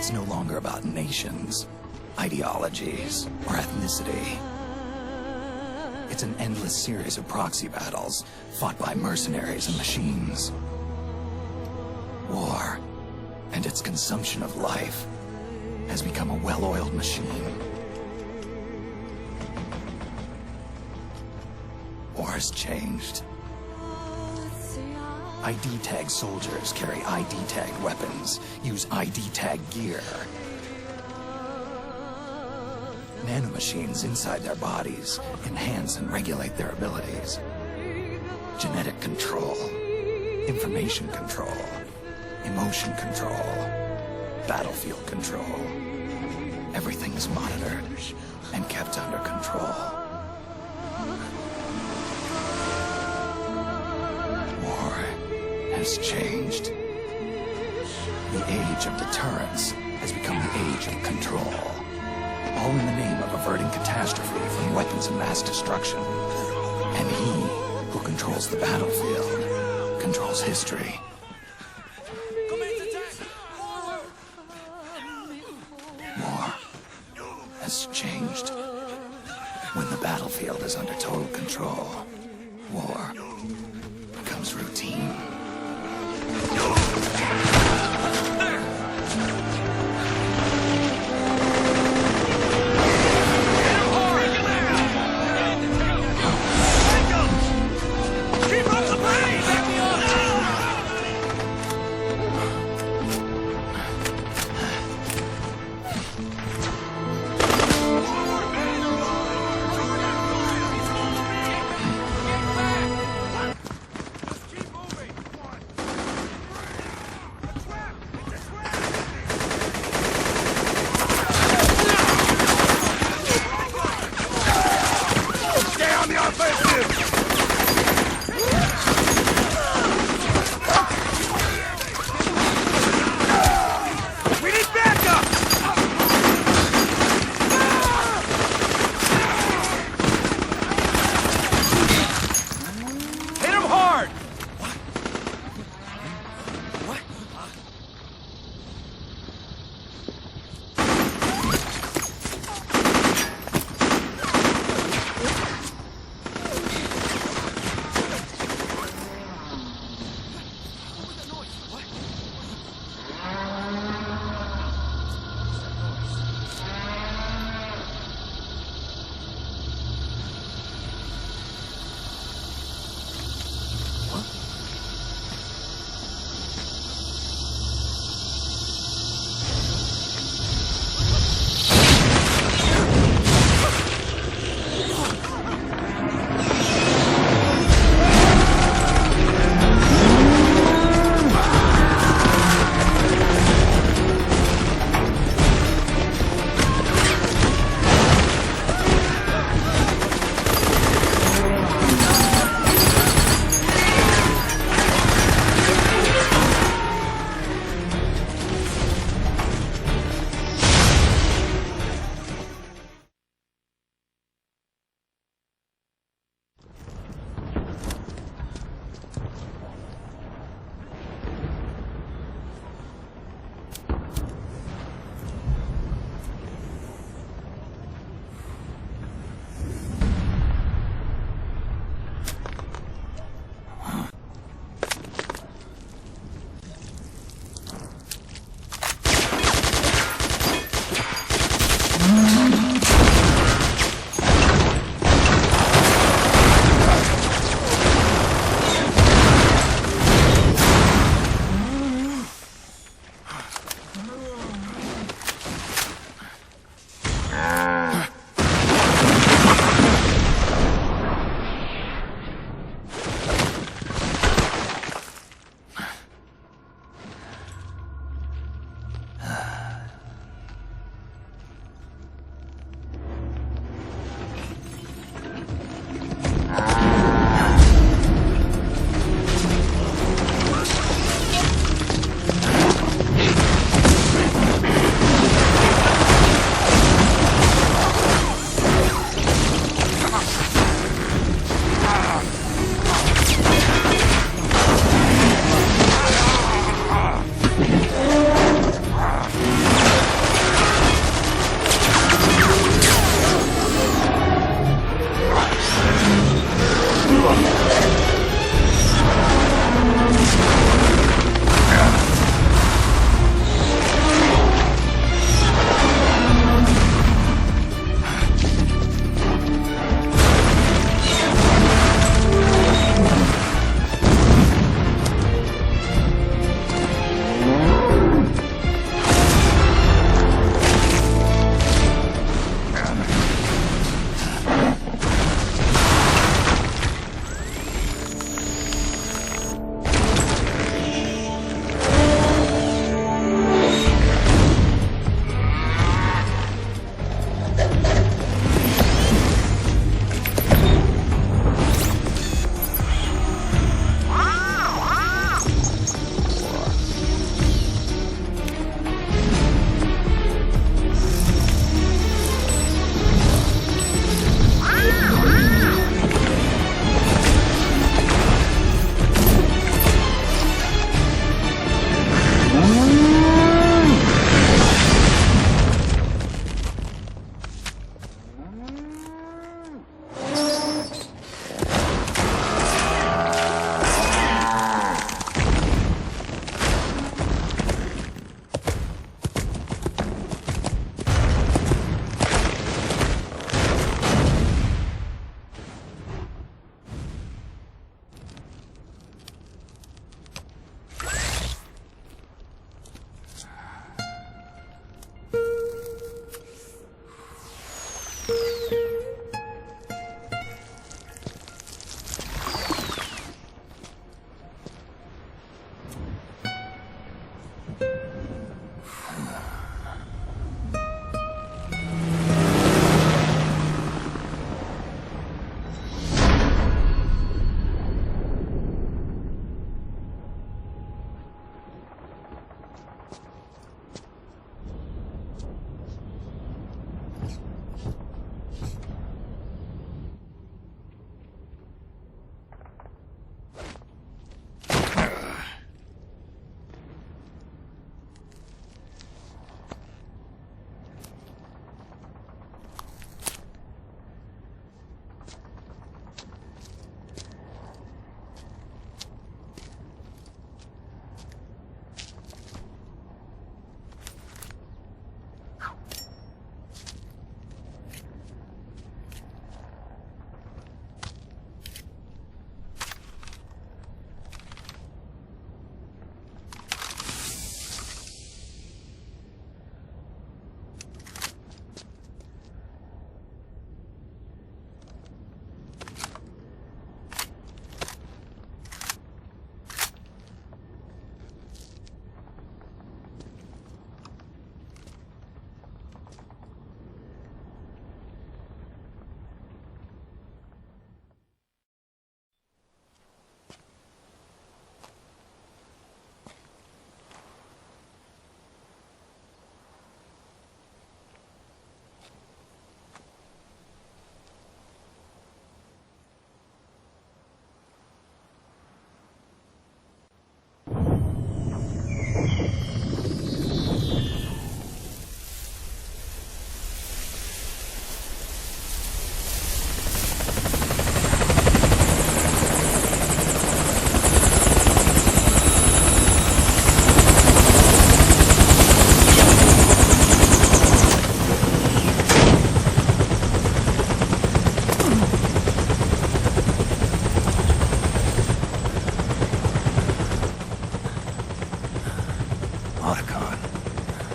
It's no longer about nations, ideologies, or ethnicity. It's an endless series of proxy battles fought by mercenaries and machines. War, and its consumption of life, has become a well-oiled machine. War has changed. ID-tagged soldiers carry ID-tagged weapons, use ID-tagged gear. Nanomachines inside their bodies enhance and regulate their abilities. Genetic control, information control, emotion control, battlefield control. Everything is monitored and kept under control. War has changed. The age of deterrence has become the age of control. All in the name of averting catastrophe from weapons of mass destruction. And he who controls the battlefield controls history. War has changed. When the battlefield is under total control, war becomes routine.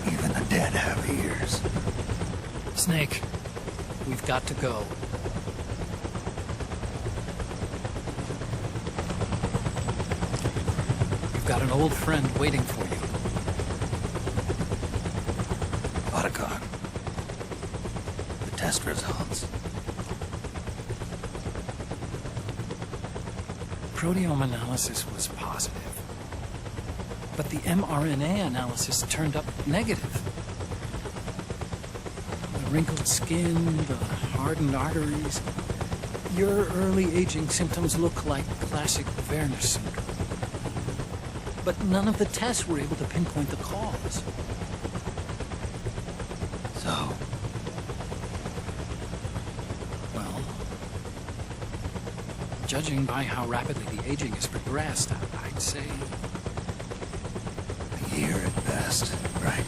Even the dead have ears. Snake, we've got to go. You've got an old friend waiting for you. Otacon. The test results. Proteome analysis was positive. But the mRNA analysis turned up negative. The wrinkled skin, the hardened arteries. Your early aging symptoms look like classic Werner syndrome. But none of the tests were able to pinpoint the cause. So? Well, judging by how rapidly the aging has progressed, I'd say... a year at best, right?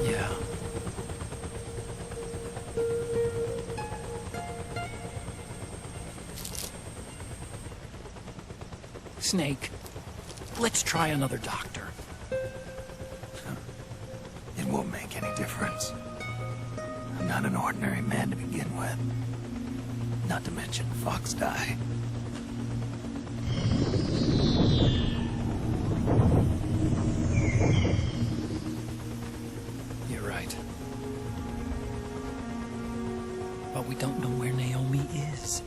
Yeah. Snake, let's try another doctor. It won't make any difference. I'm not an ordinary man to begin with. Not to mention Fox die. You're right. But we don't know where Naomi is.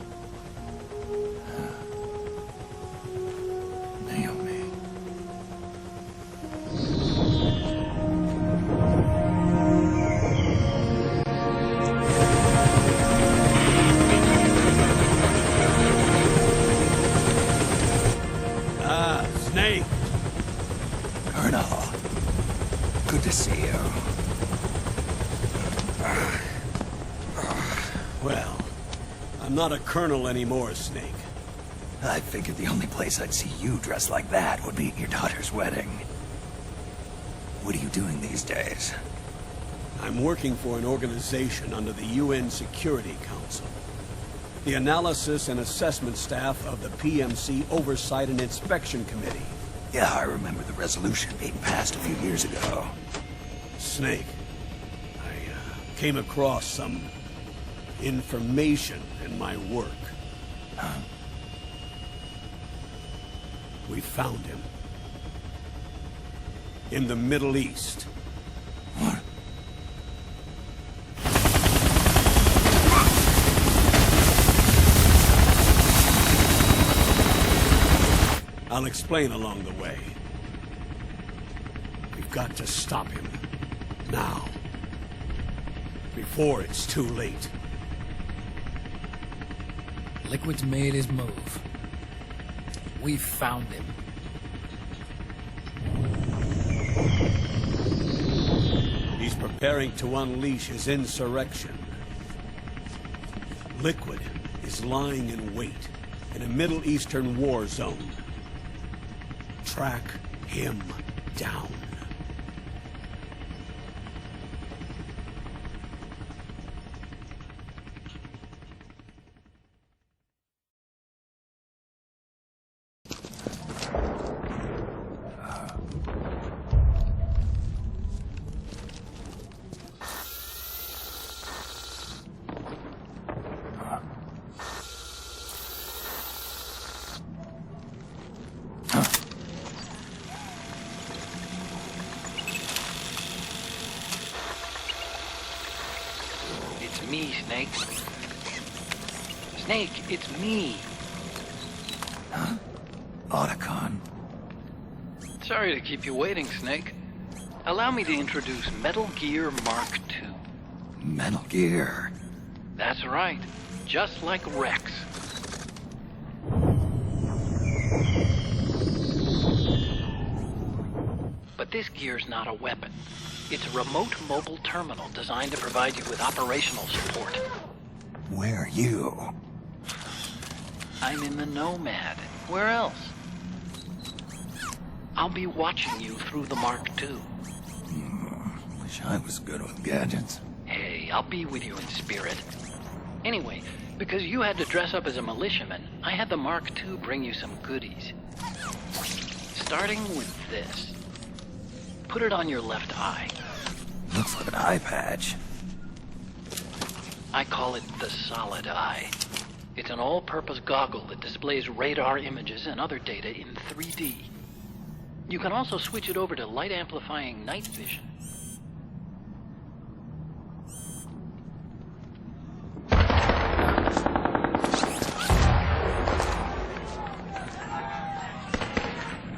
Naomi. Snake. Colonel. Good to see you. Well, I'm not a colonel anymore, Snake. I figured the only place I'd see you dressed like that would be at your daughter's wedding. What are you doing these days? I'm working for an organization under the UN Security Council. The Analysis and Assessment Staff of the PMC Oversight and Inspection Committee. Yeah, I remember the resolution being passed a few years ago. Snake, I came across some information in my work. Huh? We found him. In the Middle East. What? I'll explain along the way. We've got to stop him. Now. Before it's too late. Liquid's made his move. We found him. He's preparing to unleash his insurrection. Liquid is lying in wait in a Middle Eastern war zone. Track him down. It's me, Snake. Snake, it's me. Huh? Otacon. Sorry to keep you waiting, Snake. Allow me to introduce Metal Gear Mark II. Metal Gear. That's right. Just like Rex. this gear's not a weapon. It's a remote mobile terminal designed to provide you with operational support. Where are you? I'm in the Nomad. Where else? I'll be watching you through the Mark II. Wish I was good with gadgets. Hey, I'll be with you in spirit. Anyway, because you had to dress up as a militiaman, I had the Mark II bring you some goodies. Starting with this. Put it on your left eye. Looks like an eye patch. I call it the Solid Eye. It's an all-purpose goggle that displays radar images and other data in 3D. You can also switch it over to light-amplifying night vision.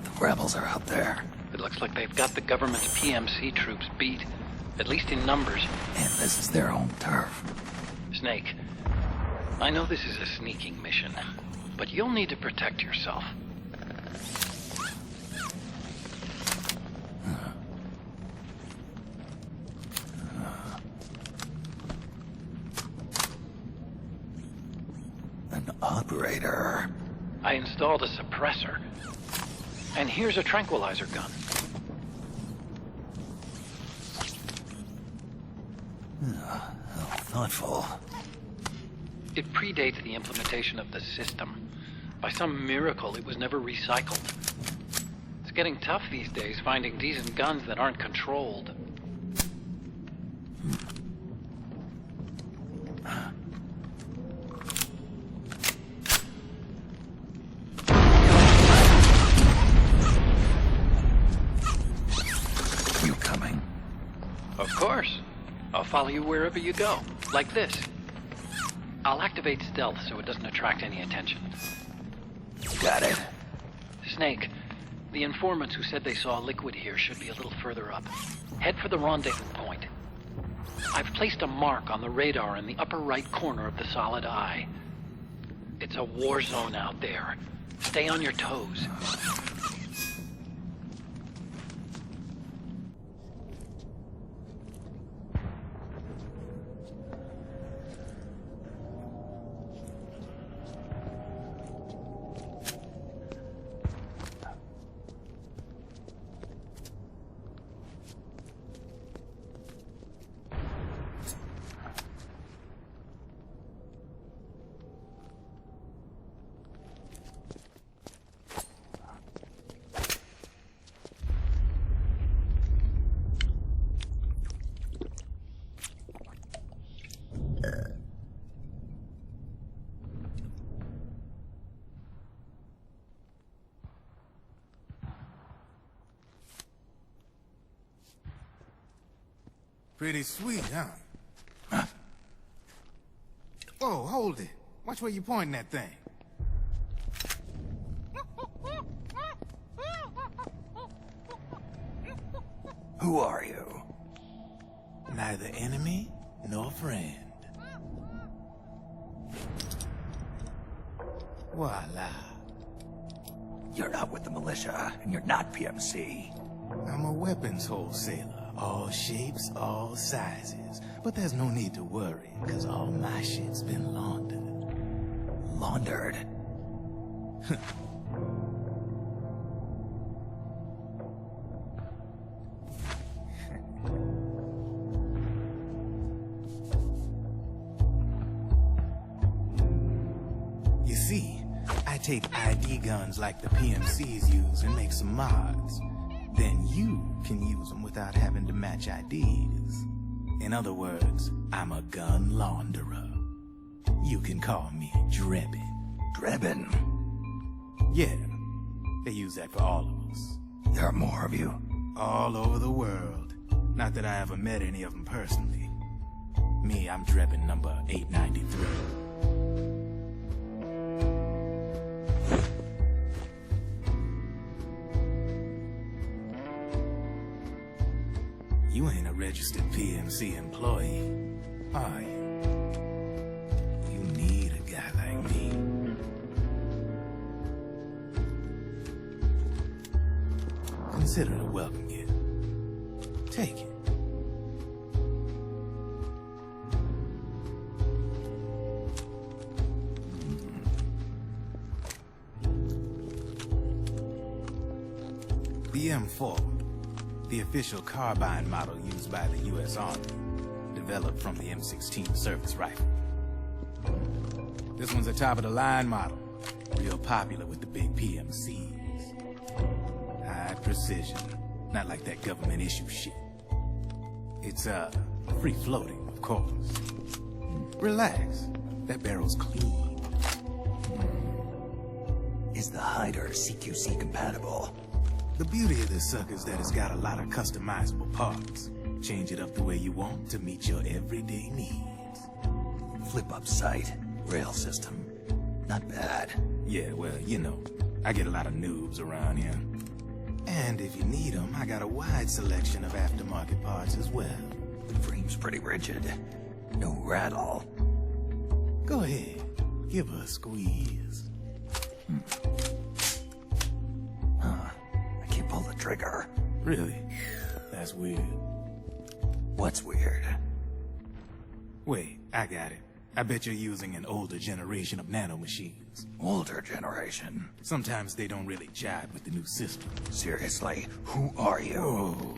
The rebels are out there. It looks like they've got the government's PMC troops beat, at least in numbers. And this is their own turf. Snake, I know this is a sneaking mission, but you'll need to protect yourself. An operator. I installed a suppressor. And here's a tranquilizer gun. How thoughtful. It predates the implementation of the system. By some miracle, it was never recycled. It's getting tough these days finding decent guns that aren't controlled. You coming? Of course. I'll follow you wherever you go. Like this. I'll activate stealth so it doesn't attract any attention. Got it. Snake, the informants who said they saw liquid here should be a little further up. Head for the rendezvous point. I've placed a mark on the radar in the upper right corner of the Solid Eye. It's a war zone out there. Stay on your toes. Pretty sweet, huh? Whoa, hold it. Watch where you pointing that thing. Who are you? Neither enemy nor friend. Voila. You're not with the militia, and you're not PMC. I'm a weapons wholesaler. All shapes, all sizes. But there's no need to worry, because all my shit's been laundered. Laundered? You see, I take ID guns like the PMCs use and make some mods. Then you can use them without having to match IDs. In other words, I'm a gun launderer. You can call me Drebin. Drebin? Yeah, they use that for all of us. There are more of you. All over the world. Not that I ever met any of them personally. Me, I'm Drebin number 893. You ain't a registered PMC employee, are you? You need a guy like me. Consider it a welcome gift. Take it. The M4, the official carbine model used by the U.S. Army, developed from the M16 service rifle. This one's a top-of-the-line model, real popular with the big PMCs. High precision, not like that government-issue shit. It's, free-floating, of course. Relax, that barrel's clean. Is the hider CQC compatible? The beauty of this sucker is that it's got a lot of customizable parts. Change it up the way you want to meet your everyday needs. Flip-up sight, rail system. Not bad. Yeah, well, you know, I get a lot of noobs around here. And if you need them, I got a wide selection of aftermarket parts as well. Frame's pretty rigid. No rattle. Go ahead, give her a squeeze. I can't pull the trigger. Really? That's weird. What's weird? Wait, I got it. I bet you're using an older generation of nanomachines. Older generation? Sometimes they don't really jive with the new system. Seriously, who are you? Whoa.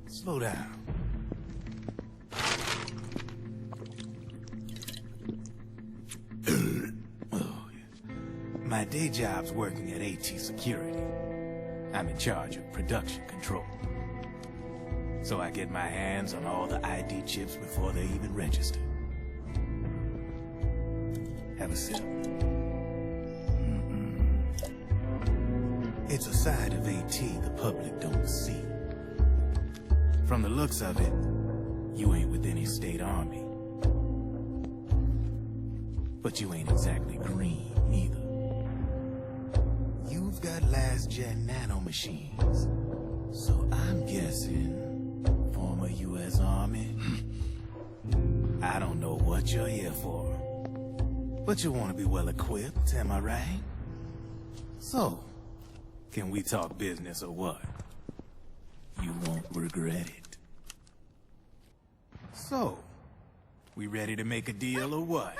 Slow down. Oh, yeah. My day job's working at AT Security. I'm in charge of production control. So I get my hands on all the ID chips before they even register. Have a sip. It's a side of AT the public don't see. From the looks of it, you ain't with any state army. But you ain't exactly green, neither. You've got last-gen nanomachines. So I'm guessing former U.S. Army. I don't know what you're here for. But you want to be well-equipped, am I right? So, can we talk business or what? You won't regret it. So, we ready to make a deal or what?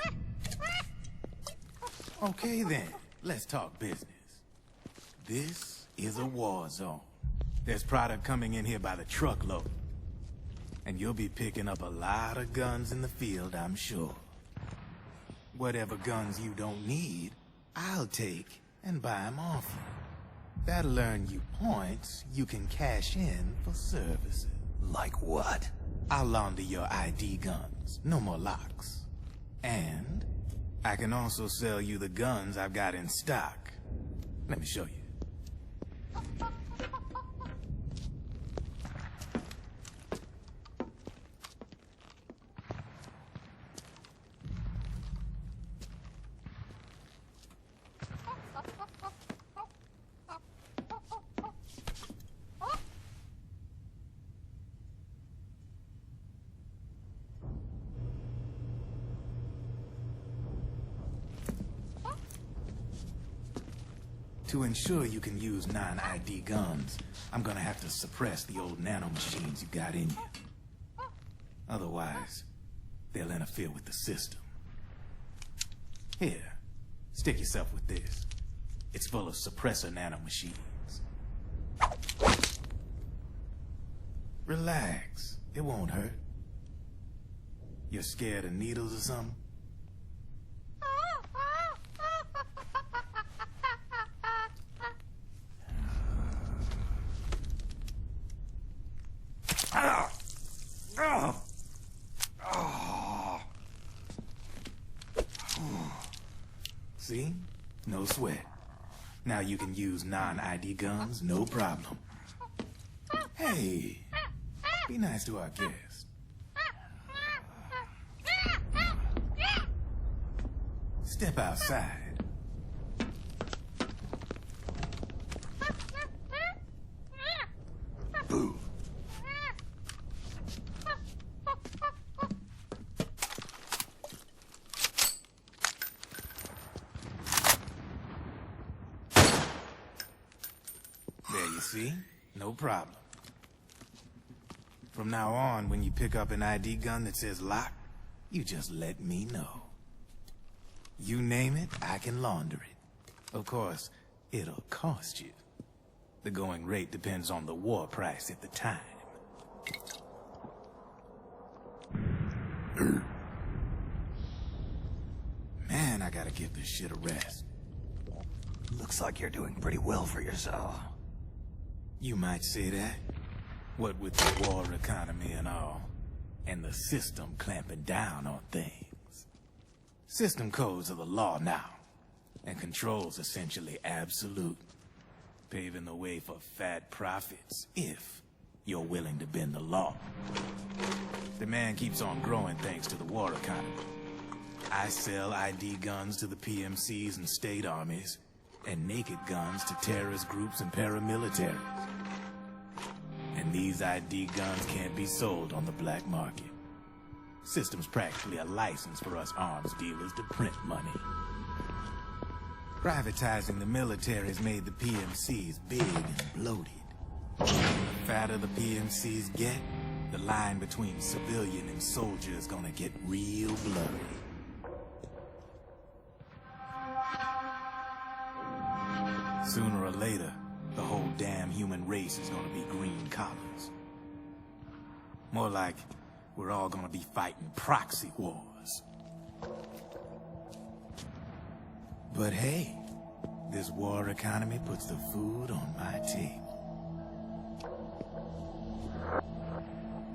Okay then, let's talk business. This is a war zone. There's product coming in here by the truckload. And you'll be picking up a lot of guns in the field, I'm sure. Whatever guns you don't need, I'll take and buy them off you. That'll earn you points you can cash in for services. Like what? I'll launder your ID guns, no more locks. And I can also sell you the guns I've got in stock. Let me show you. To ensure you can use non-ID guns, I'm gonna have to suppress the old nanomachines you got in you. Otherwise, they'll interfere with the system. Here, stick yourself with this. It's full of suppressor nanomachines. Relax, it won't hurt. You're scared of needles or something? See? No sweat. Now you can use non-ID guns, no problem. Hey, be nice to our guest. Step outside. Boo. There you see? No problem. From now on, when you pick up an ID gun that says lock, you just let me know. You name it, I can launder it. Of course, it'll cost you. The going rate depends on the war price at the time. Man, I gotta give this shit a rest. Looks like you're doing pretty well for yourself. You might say that. What with the war economy and all, and the system clamping down on things. System codes are the law now, and control's essentially absolute, paving the way for fat profits if you're willing to bend the law. Demand keeps on growing thanks to the war economy. I sell ID guns to the PMCs and state armies, and naked guns to terrorist groups and paramilitaries. And these ID guns can't be sold on the black market. System's practically a license for us arms dealers to print money. Privatizing the military's made the PMCs big and bloated. The fatter the PMCs get, the line between civilian and soldier is gonna get real blurry. Sooner or later, the whole damn human race is gonna be green collars. More like we're all gonna be fighting proxy wars. But hey, this war economy puts the food on my table.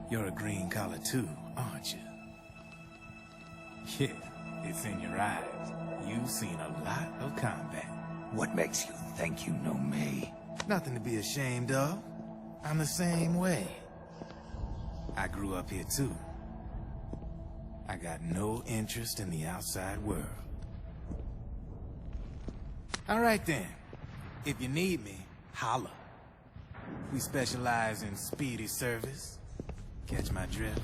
You're a green collar too, aren't you? Yeah, it's in your eyes. You've seen a lot of combat. What makes you think you know me? Nothing to be ashamed of. I'm the same way. I grew up here too. I got no interest in the outside world. All right then. If you need me, holla. We specialize in speedy service. Catch my drift?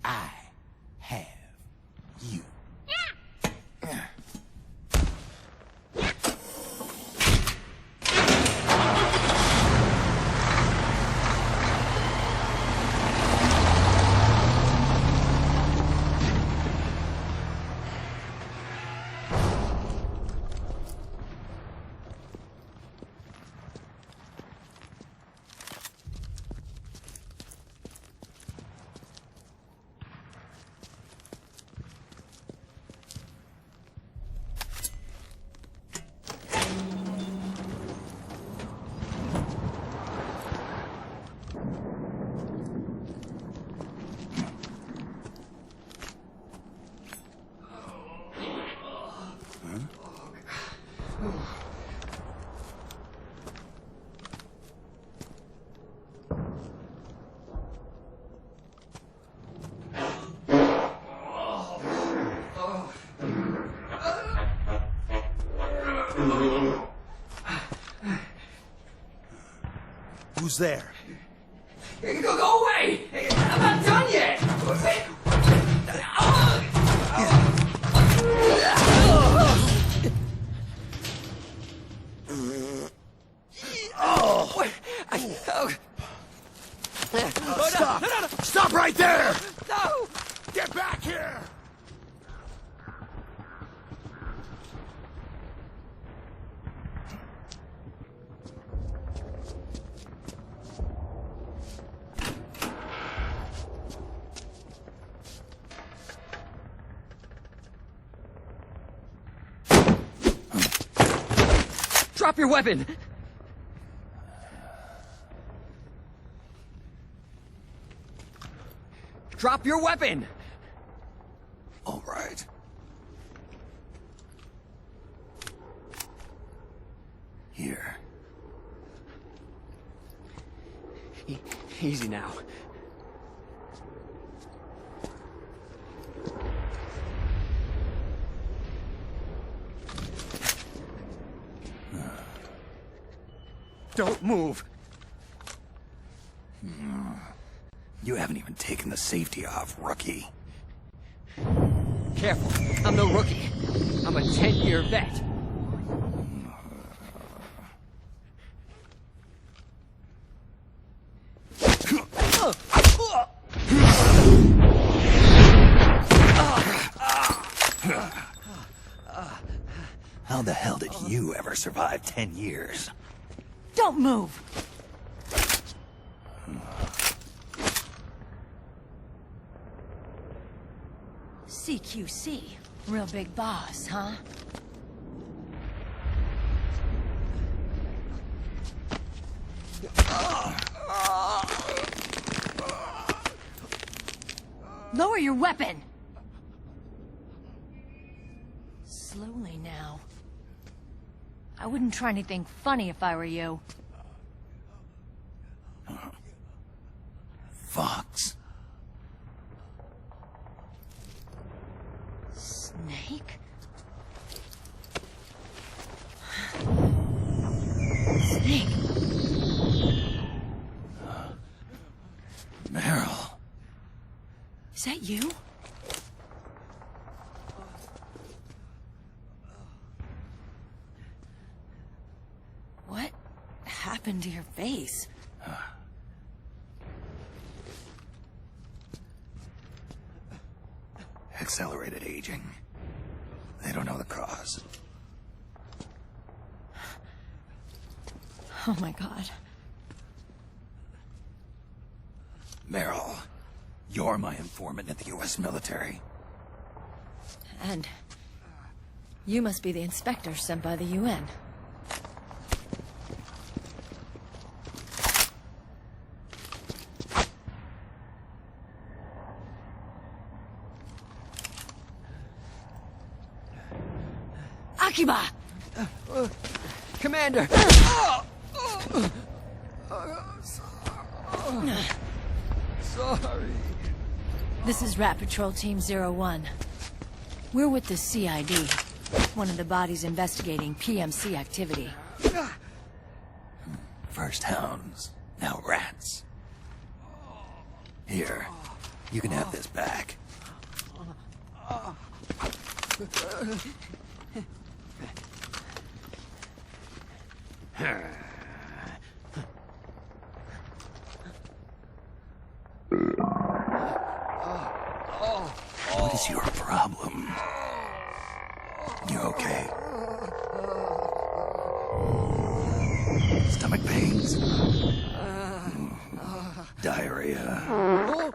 I have you. Who's there? Go away! I'm not done yet! Stop! No. Stop right there! No! Get back here! Drop your weapon! Drop your weapon! All right. Here. Easy now. Don't move! You haven't even taken the safety off, rookie. Careful, I'm no rookie. I'm a 10-year vet. the hell did you ever survive 10 years? Don't move! CQC. Real big boss, huh? Lower your weapon! Slowly now. I wouldn't try anything funny if I were you. Fox. Snake? Snake? Meryl. Is that you? What happened to your face? Accelerated aging. They don't know the cause. Oh my god. Meryl, you're my informant in the U.S. military. And you must be the inspector sent by the UN. Akiba! Commander! Sorry. This is Rat Patrol Team 01. We're with the CID, one of the bodies investigating PMC activity. First hounds, now rats. Here, you can have this back. What is your problem? You okay? Stomach pains? Diarrhea?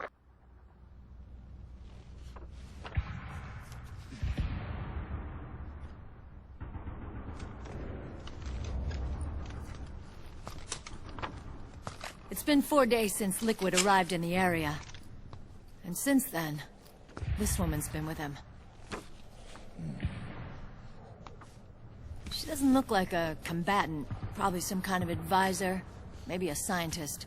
It's been 4 days since Liquid arrived in the area. And since then, this woman's been with him. She doesn't look like a combatant. Probably some kind of advisor. Maybe a scientist.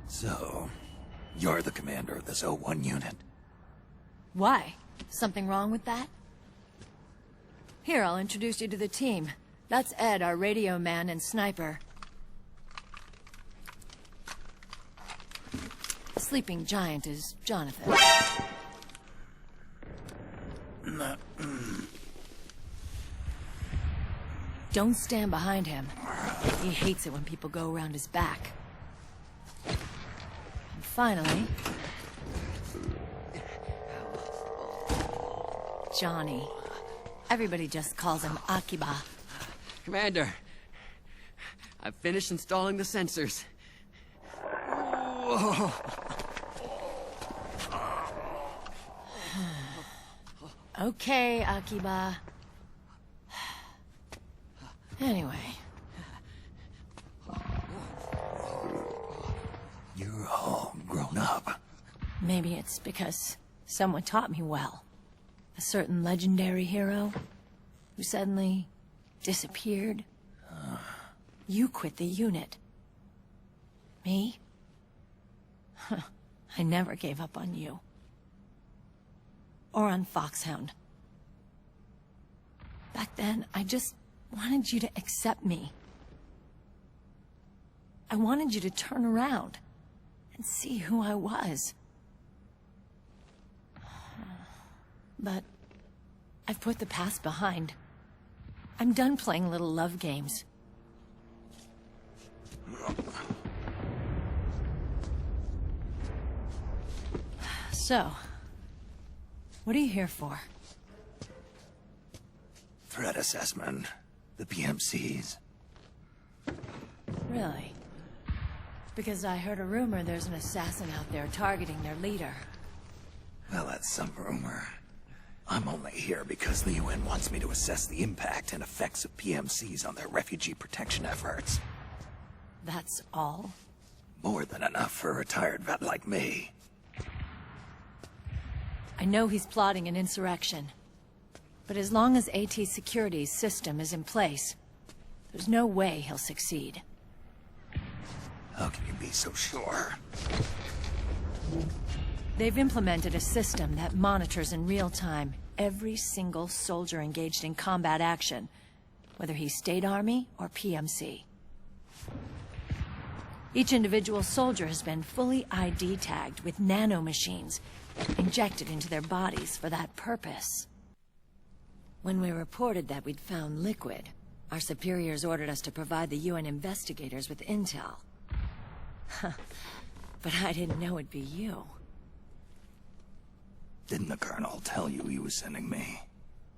So, you're the commander of this O1 unit. Why? Something wrong with that? Here, I'll introduce you to the team. That's Ed, our radio man and sniper. The sleeping giant is Jonathan. Don't stand behind him. He hates it when people go around his back. And finally... Johnny. Everybody just calls him Akiba. Commander, I've finished installing the sensors. Okay, Akiba. Anyway. You're all grown up. Maybe it's because someone taught me well. A certain legendary hero who suddenly disappeared. You quit the unit. Me? I never gave up on you. Or on Foxhound. Back then, I just wanted you to accept me. I wanted you to turn around and see who I was. But I've put the past behind. I'm done playing little love games. So, what are you here for? Threat assessment. The PMCs. Really? Because I heard a rumor there's an assassin out there targeting their leader. Well, that's some rumor. I'm only here because the UN wants me to assess the impact and effects of PMCs on their refugee protection efforts. That's all? More than enough for a retired vet like me. I know he's plotting an insurrection. But as long as AT Security's system is in place, there's no way he'll succeed. How can you be so sure? They've implemented a system that monitors in real time every single soldier engaged in combat action, whether he's State Army or PMC. Each individual soldier has been fully ID tagged with nanomachines injected into their bodies for that purpose. When we reported that we'd found liquid, our superiors ordered us to provide the UN investigators with intel. But I didn't know it'd be you. Didn't the Colonel tell you he was sending me?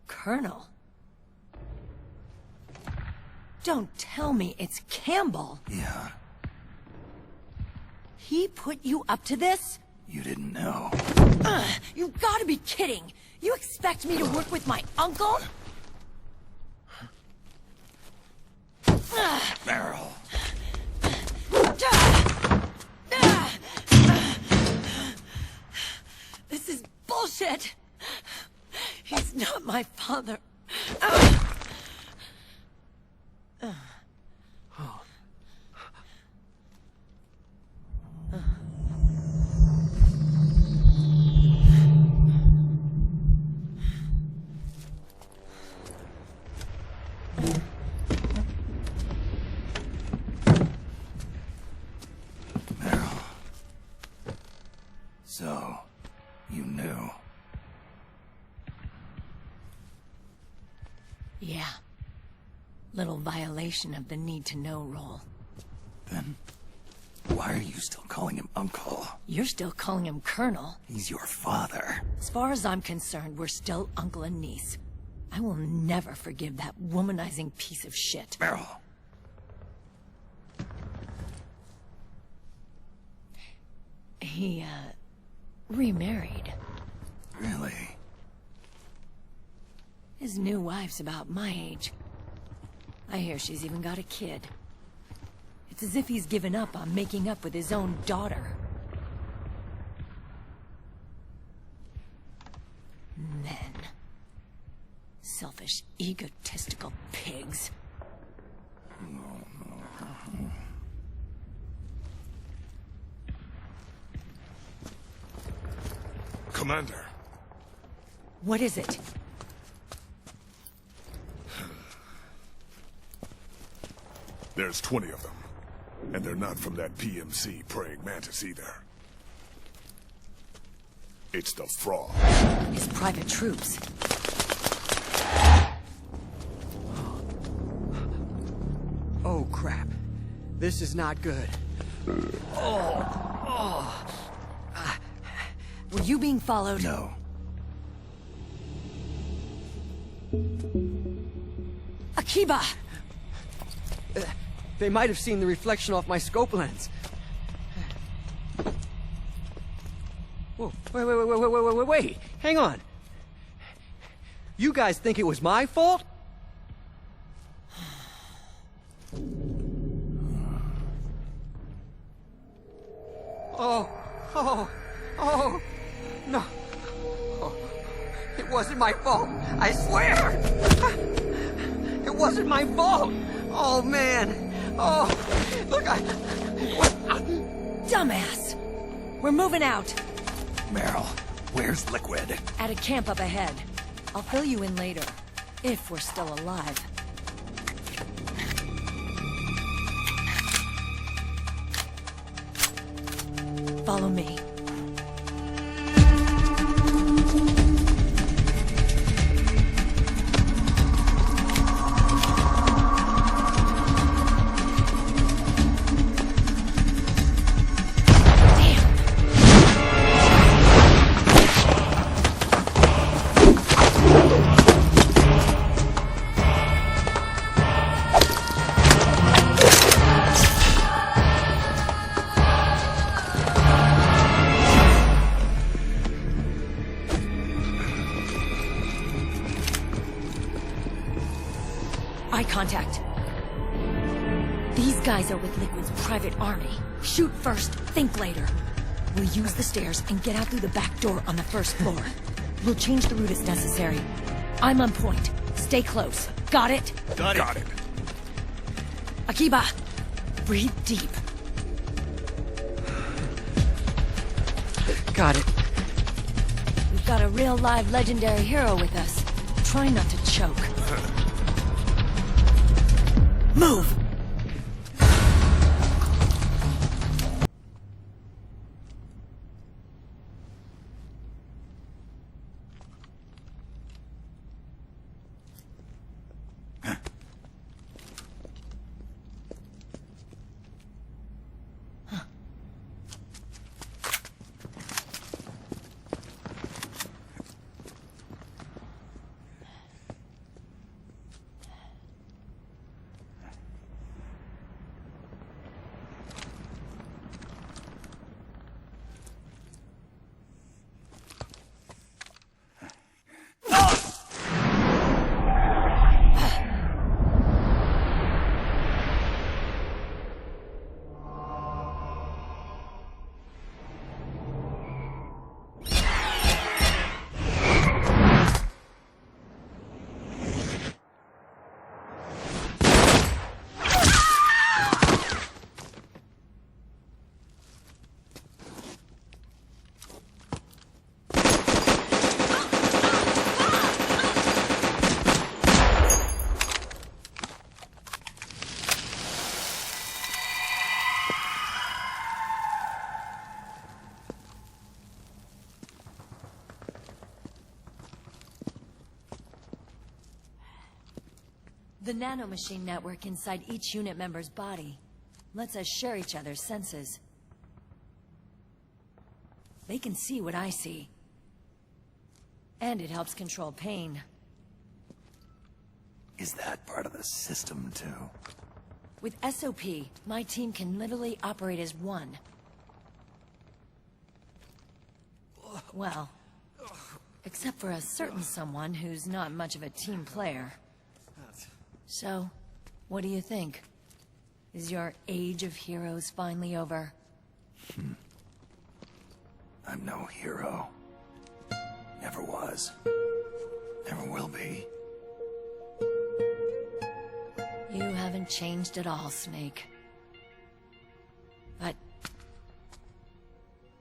Colonel? Don't tell me it's Campbell! Yeah, He put you up to this? you didn't know. You gotta be kidding! You expect me to work with my uncle? Meryl. This is bullshit! He's not my father. Meryl. So, you knew. Yeah. Little violation of the need-to-know rule. Then, why are you still calling him Uncle? You're still calling him Colonel. He's your father. As far as I'm concerned, we're still uncle and niece. I will never forgive that womanizing piece of shit. Meryl. He, remarried. Really? His new wife's about my age. I hear she's even got a kid. It's as if he's given up on making up with his own daughter. Men. Selfish, egotistical pigs. Commander. What is it? There's 20 of them. And they're not from that PMC praying mantis either. It's the Frog. His private troops. Oh, crap. This is not good. Were you being followed? No. Akiba! They might have seen the reflection off my scope lens. Whoa, wait. Hang on. You guys think it was my fault? Oh, no. Oh, it wasn't my fault. I swear. It wasn't my fault. Oh, man. Oh, look, Dumbass! We're moving out. Meryl, where's Liquid? At a camp up ahead. I'll fill you in later. If we're still alive. Follow me. Eye contact. These guys are with Liquid's private army. Shoot first, think later. We'll use the stairs and get out through the back door on the first floor. We'll change the route as necessary. I'm on point. Stay close. Got it? Got it. Akiba, breathe deep. Got it. We've got a real live legendary hero with us. Try not to choke. Move! The nanomachine network inside each unit member's body lets us share each other's senses. They can see what I see. And it helps control pain. Is that part of the system, too? With SOP, my team can literally operate as one. Well, except for a certain someone who's not much of a team player. So, what do you think? Is your age of heroes finally over? I'm no hero. Never was. Never will be. You haven't changed at all, Snake. But...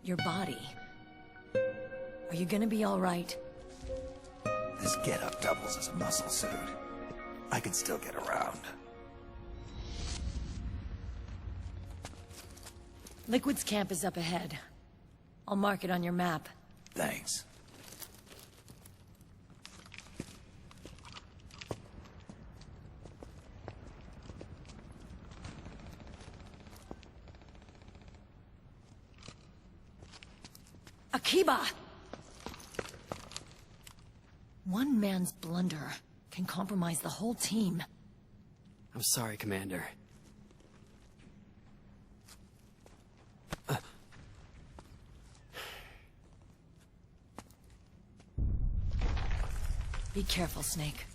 your body... are you gonna be all right? This getup doubles as a muscle suit. I can still get around. Liquid's camp is up ahead. I'll mark it on your map. Thanks. Akiba! One man's blunder can compromise the whole team. I'm sorry, Commander. Be careful, Snake.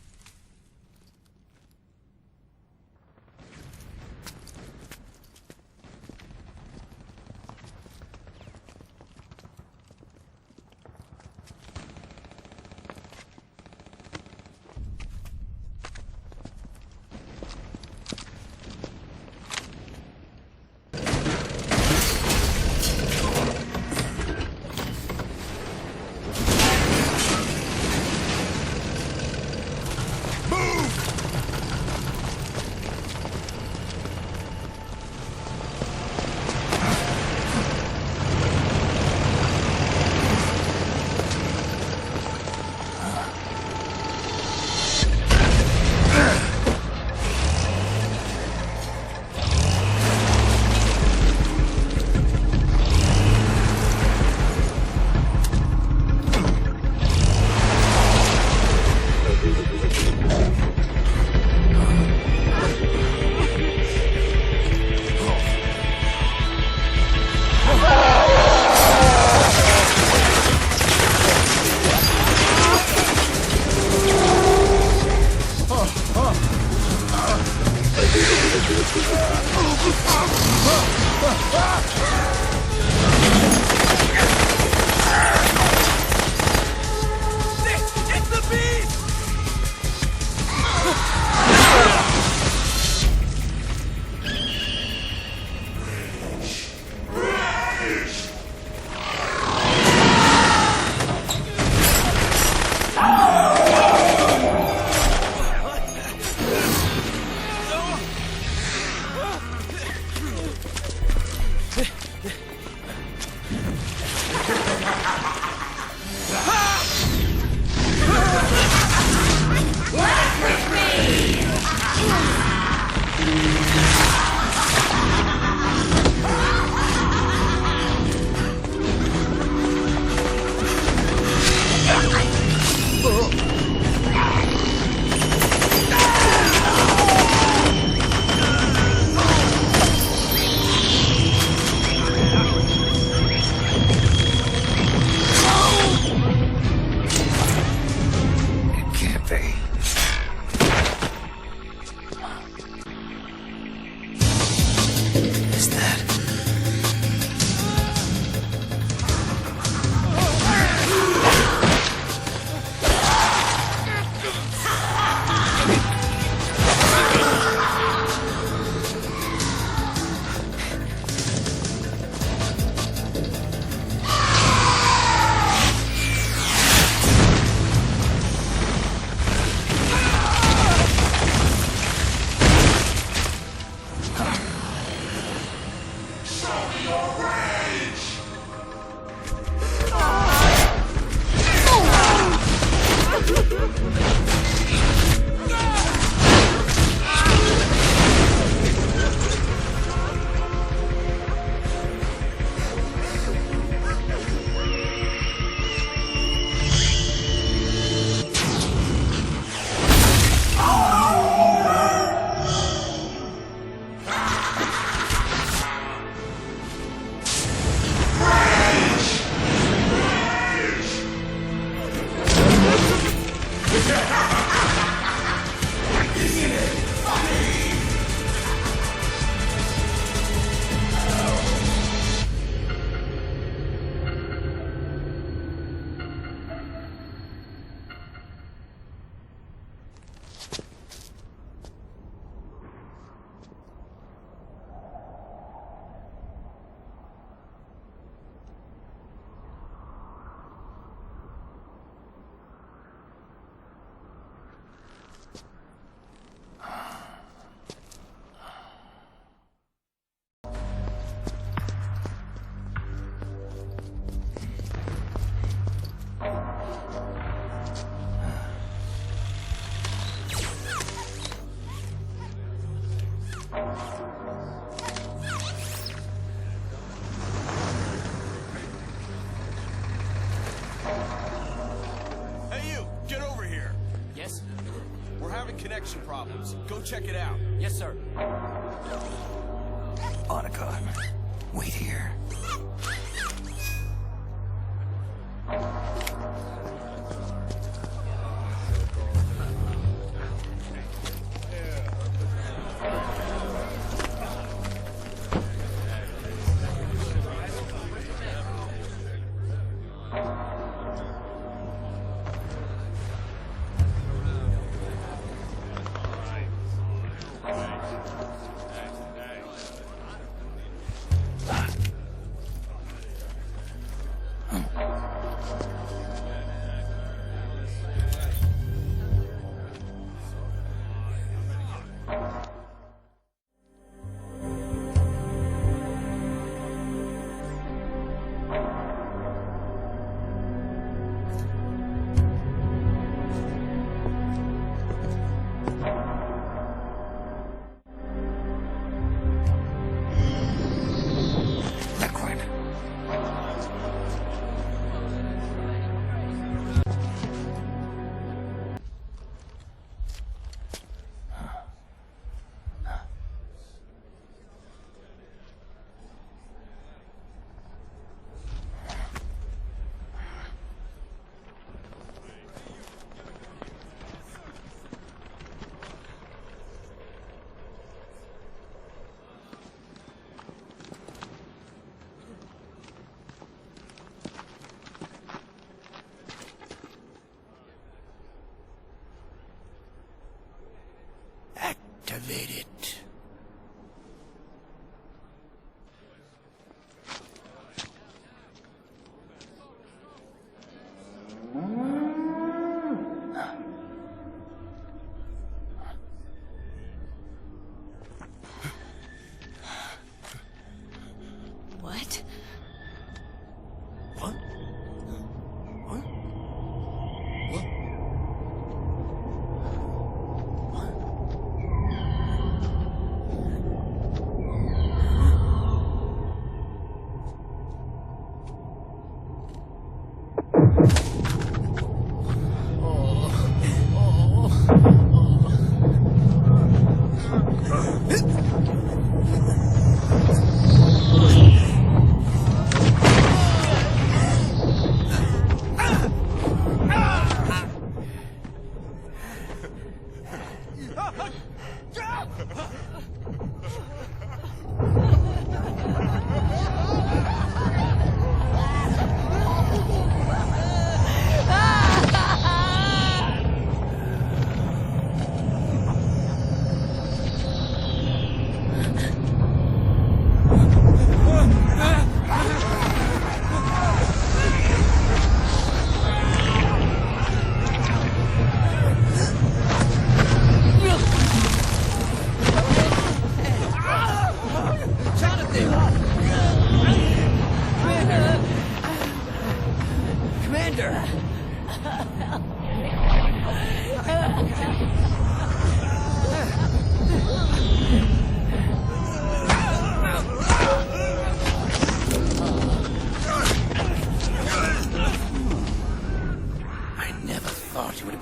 connection problems. Go check it out. Yes, sir. Otacon, wait here. Activate it. What? What? What? What?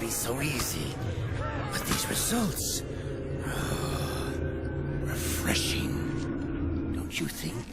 So easy. But these results... refreshing. Don't you think?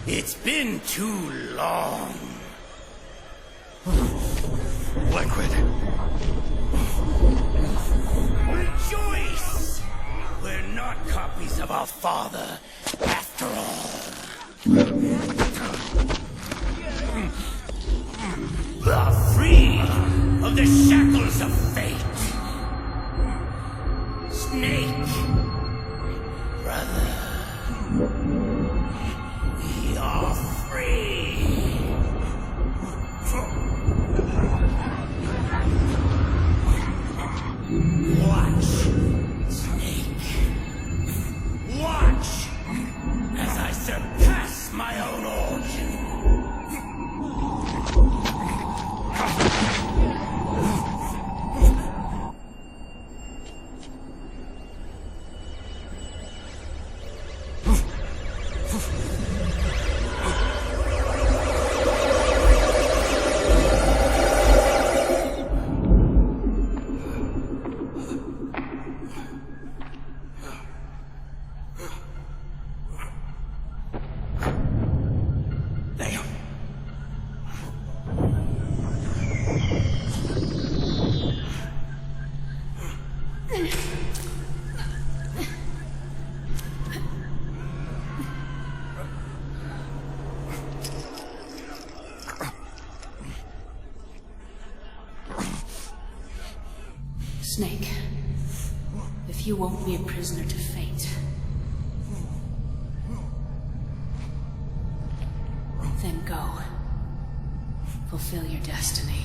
It's been too long. Liquid. Rejoice! We're not copies of our father, after all. are free of the shackles of fate. Snake, brother, we are free. Watch, Snake. Watch as I surpass my own origin. Snake, if you won't be a prisoner to fate, then go. Fulfill your destiny.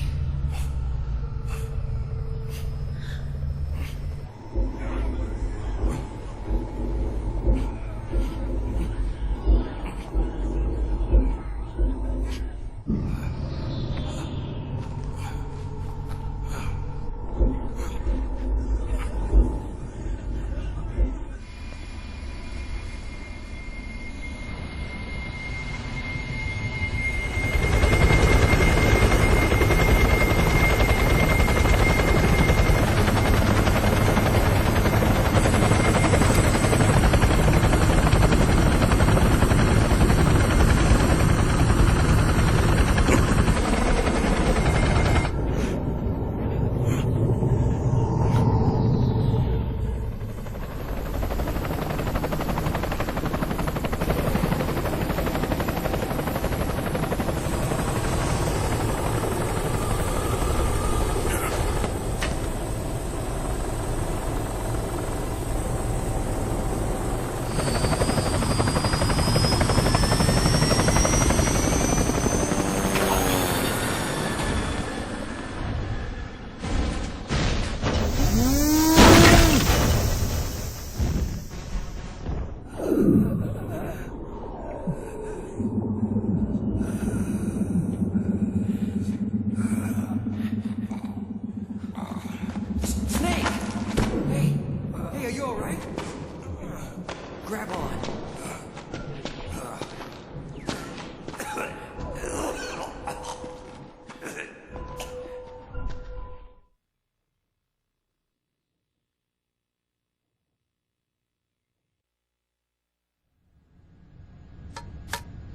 Grab on.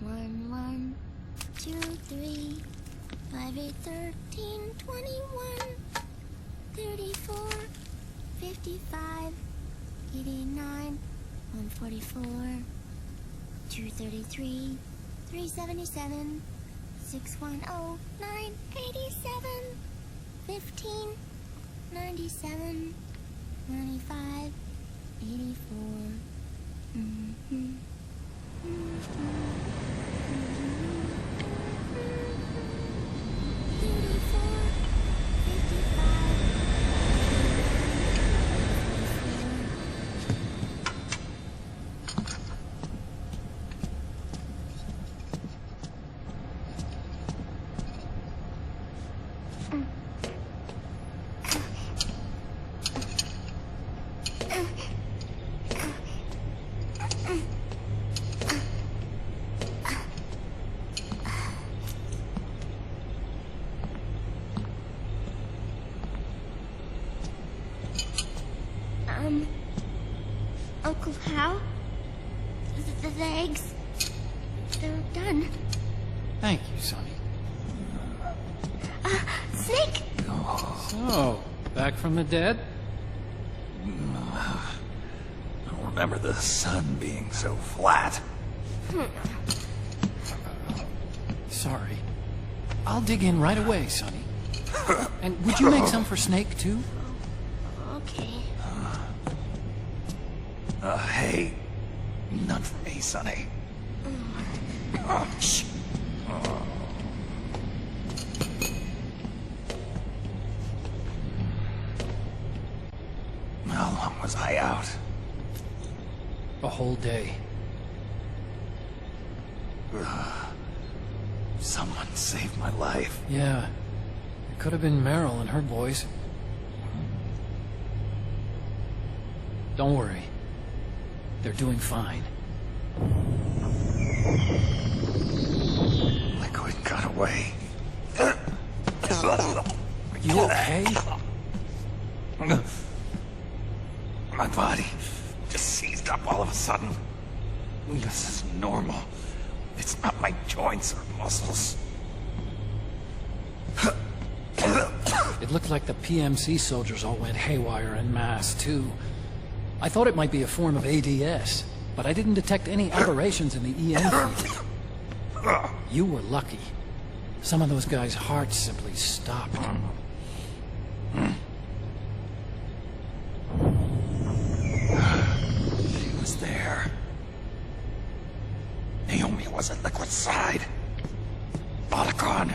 One, 1, 2, 3, 5, 8, 13, 21, 34, 55, 89, 144, 233, 377, 610, 987, 15, 97, 95, 84. Uncle Hal? The eggs? They're done. Thank you, Sonny. Snake! So, back from the dead? I don't remember the sun being so flat. Sorry. I'll dig in right away, Sonny. And would you make some for Snake, too? Okay. Hey. None for me, Sonny. Shh. How long was I out? A whole day. Someone saved my life. Yeah. It could have been Meryl and her boys. Don't worry. They're doing fine. Liquid got away. You okay? My body just seized up all of a sudden. This is normal. It's not my joints or muscles. It looked like the PMC soldiers all went haywire en masse, too. I thought it might be a form of ADS, but I didn't detect any aberrations in the EM field. You were lucky. Some of those guys' hearts simply stopped. She was there. Naomi was at Liquid's side. Otacon,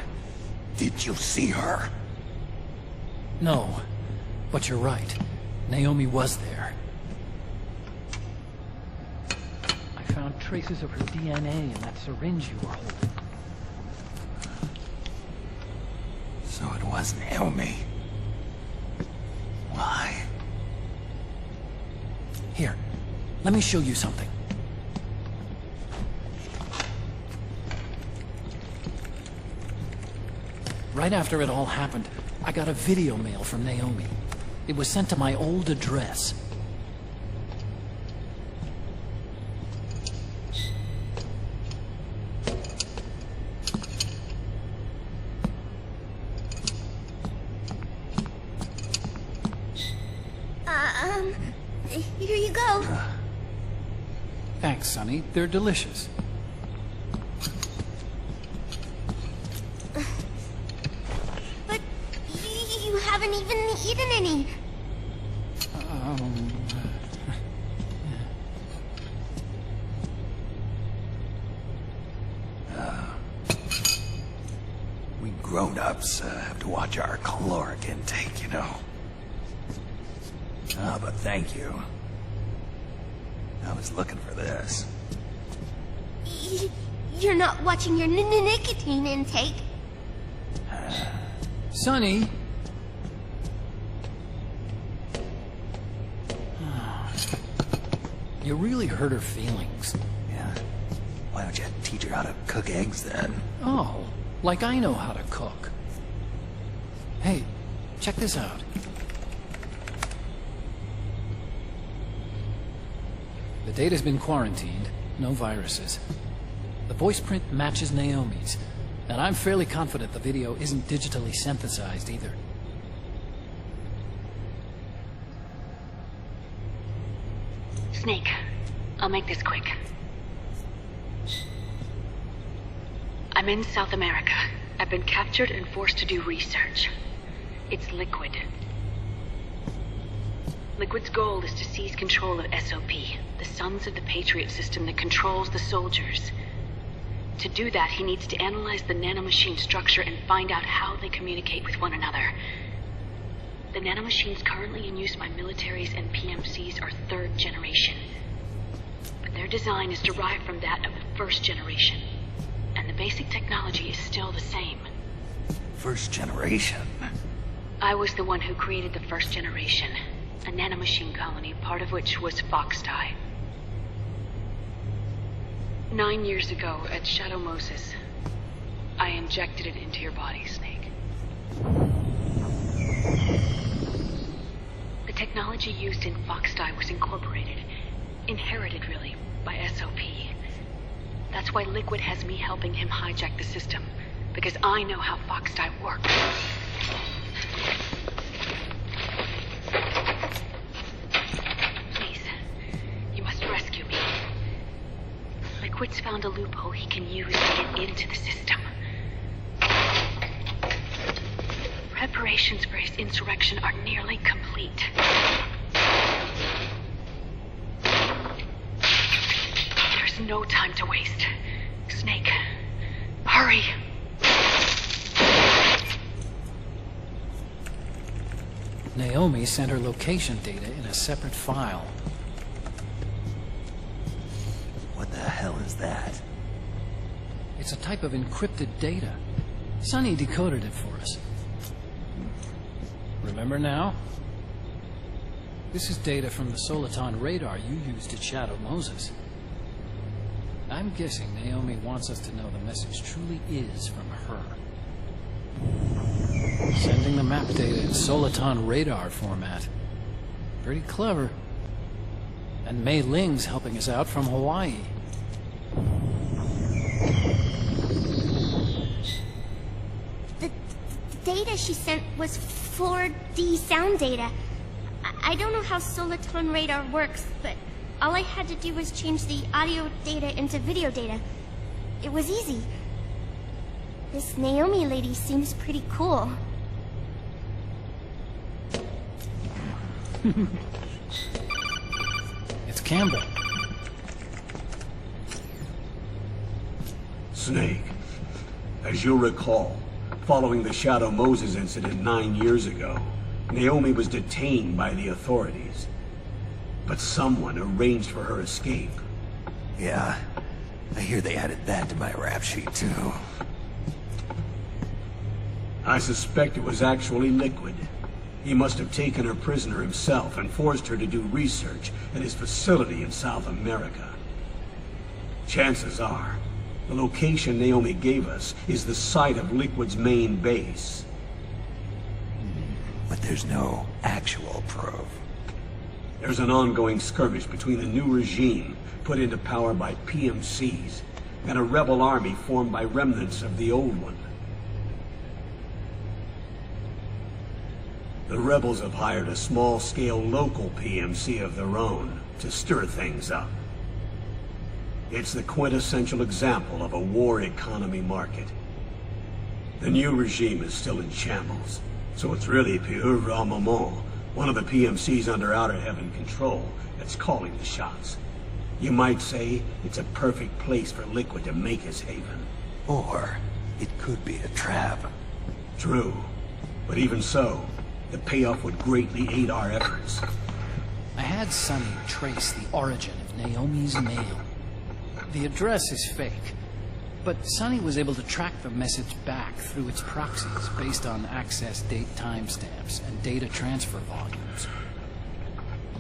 did you see her? No, but you're right. Naomi was there. I found traces of her DNA in that syringe you were holding. So it was Naomi. Why? Here, let me show you something. Right after it all happened, I got a video mail from Naomi. It was sent to my old address. Here you go. Thanks, Sonny. They're delicious. But you haven't even eaten any. We grown-ups have to watch our caloric intake, you know. But thank you. I was looking for this. You're not watching your nicotine intake. Sonny! You really hurt her feelings. Yeah. Why don't you teach her how to cook eggs then? Oh, like I know how to cook. Hey, check this out. The data's been quarantined, no viruses. The voice print matches Naomi's, and I'm fairly confident the video isn't digitally synthesized either. Snake, I'll make this quick. I'm in South America. I've been captured and forced to do research. It's Liquid. Liquid's goal is to seize control of SOP, the Sons of the Patriot system that controls the soldiers. To do that, he needs to analyze the nanomachine structure and find out how they communicate with one another. The nanomachines currently in use by militaries and PMCs are third generation. But their design is derived from that of the first generation. And the basic technology is still the same. First generation? I was the one who created the first generation. A nanomachine colony, part of which was Foxdie. 9 years ago, at Shadow Moses, I injected it into your body, Snake. The technology used in Foxdie was incorporated, inherited really, by SOP. That's why Liquid has me helping him hijack the system, because I know how Foxdie works. Liquid's found a loophole he can use to get into the system. preparations for his insurrection are nearly complete. There's no time to waste. Snake, hurry. Naomi sent her location data in a separate file. What the hell is that? It's a type of encrypted data. Sonny decoded it for us. Remember now? This is data from the Soliton radar you used at Shadow Moses. I'm guessing Naomi wants us to know the message truly is from her. Sending the map data in Soliton radar format. Pretty clever. And Mei Ling's helping us out from Hawaii. The data she sent was 4D sound data. I don't know how Soliton radar works, but all I had to do was change the audio data into video data. It was easy. This Naomi lady seems pretty cool. It's Campbell. Snake, as you'll recall, following the Shadow Moses incident 9 years ago, Naomi was detained by the authorities. But someone arranged for her escape. Yeah, I hear they added that to my rap sheet, too. I suspect it was actually Liquid. He must have taken her prisoner himself and forced her to do research at his facility in South America. Chances are, the location Naomi gave us is the site of Liquid's main base. But there's no actual proof. There's an ongoing skirmish between the new regime put into power by PMCs and a rebel army formed by remnants of the old one. The rebels have hired a small-scale local PMC of their own to stir things up. It's the quintessential example of a war economy market. The new regime is still in shambles, so it's really Pure Moment, one of the PMCs under Outer Heaven control, that's calling the shots. You might say it's a perfect place for Liquid to make his haven. Or it could be a trap. True, but even so, the payoff would greatly aid our efforts. I had Sonny trace the origin of Naomi's mail. The address is fake, but Sonny was able to track the message back through its proxies based on access date timestamps and data transfer volumes.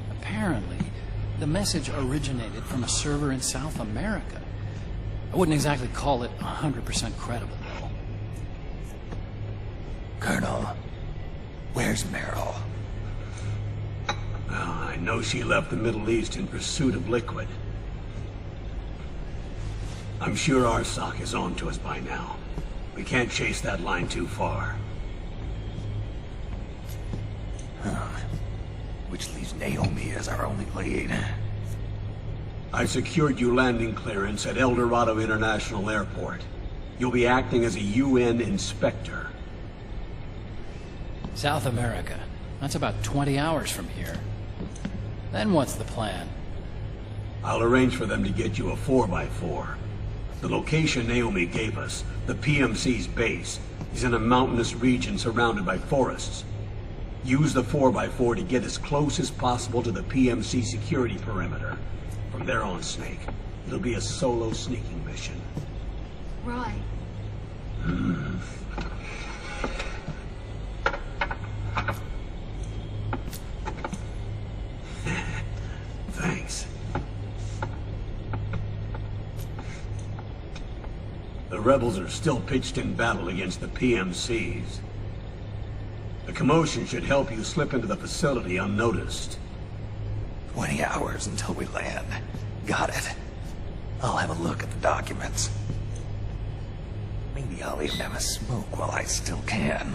Apparently, the message originated from a server in South America. I wouldn't exactly call it 100% credible, though. Colonel, where's Meryl? Well, I know she left the Middle East in pursuit of Liquid. I'm sure Arsak is on to us by now. We can't chase that line too far. Which leaves Naomi as our only lead. I've secured you landing clearance at El Dorado International Airport. You'll be acting as a UN inspector. South America. That's about 20 hours from here. Then what's the plan? I'll arrange for them to get you a 4x4. The location Naomi gave us, the PMC's base, is in a mountainous region surrounded by forests. Use the 4x4 to get as close as possible to the PMC security perimeter. From there on, Snake, it'll be a solo sneaking mission. Right. Thanks. The rebels are still pitched in battle against the PMCs. The commotion should help you slip into the facility unnoticed. 20 hours until we land. Got it. I'll have a look at the documents. Maybe I'll even have a smoke while I still can.